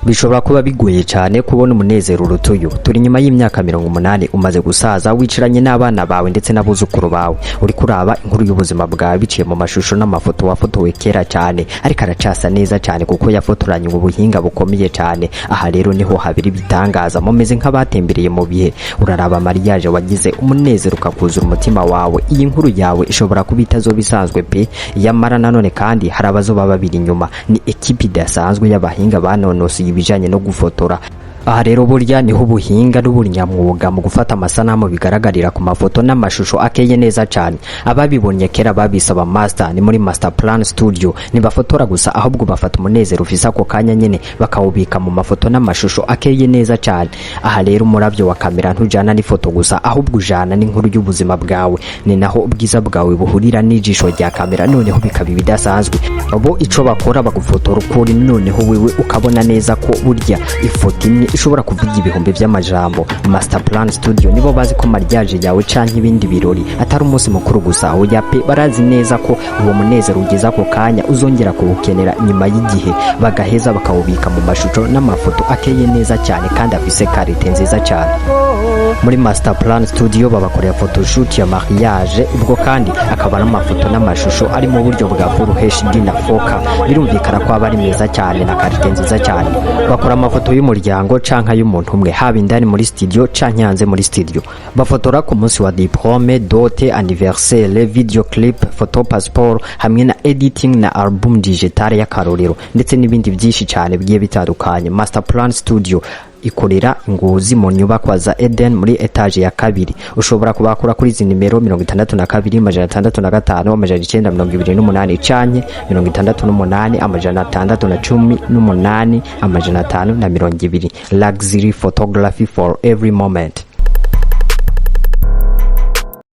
bishobora kuba bigoye cyane kubona umunezero urutuyo. Turi nyuma y'imyaka 80 umaze gusaza wicaranye n'abana bawe ndetse n'abuzukuru bawe, uri kuraba inkuru y'ubuzima bwawe biciye mu mashusho n'amafoto wafotowe kera cyane, ariko aracasa neza cyane kuko yafotoranye ubuhinga bukomeye cyane. Aha rero niho habiri bitangaza, mumeze nk'abatembereye mu bihe. Uraraba mariage wagize umunezero ukakuzura umutima wawe. Iyi nkuru yawe ishobora kuba itazobisanzwe pe, yamara nanone kandi hari abazoba babiri inyuma. Ni ekipi idasanzwe y'abahinga banonosoye ibijanye no gufotora. Aha rero burya niho ubuhinga n'ubunyamwuga mu gufata amasanamu bigaragarira ku mafoto n'amashusho akeye neza cyane. Ababibonye kera babisaba master, ni muri master plan studio. Nibafotora gusa ahubwo bafata umunezero ufisa ko kanya nyene bakawubika mu mafoto n'amashusho akeye neza cyane. Aha rero umuravyo wa kamera ntujana n'ifoto gusa ahubwo ujana n'inkuru y'ubuzima bwawe. Ni naho ubwiza bwawe buhurira n'ijisho rya kamera, noneho bikaba bidasanzwe. Abo ico bakora bagufotora ukuri, noneho wewe ukabona neza ko burya ifoto imwe ishobora kuvuga ibihumbi by'amajambo. Master Plan Studio nibo bazi ko mariage yawe canke ibindi birori atari umunsi mukuru gusa. Oya pe, barazi neza ko uwo munezero ugeza ko kanya uzongera kuwukenera nyuma y'igihe, bagaheza bakawubika mu mashusho n'amafoto akeye neza cyane kandi afise karite nziza cyane. Muri Master Plan Studio babakorera photoshoot ya mariage, ubwo kandi akaba n'amafoto n'amashusho ari mu buryo bwa Full HD na 4K. Birumvikana ko abari meza cyane na karite nziza cyane. Bakora amafoto y'umuryango canka y'umuntu umwe, haba indani muri studio canke hanze muri studio. Bafotora ku munsi wa diplome, dote, anniversaire, video clip, photo passport, hamwe na editing na album digital y'akarorero ndetse n'ibindi byinshi cyane bigiye bitandukanye. Master Plan Studio ikorera Ingozi mu nyubakwa za EDENI muri etage ya 2. Ushobora kubakura kuri izi nimero 62 canke 68 520 Luxury photography for every moment.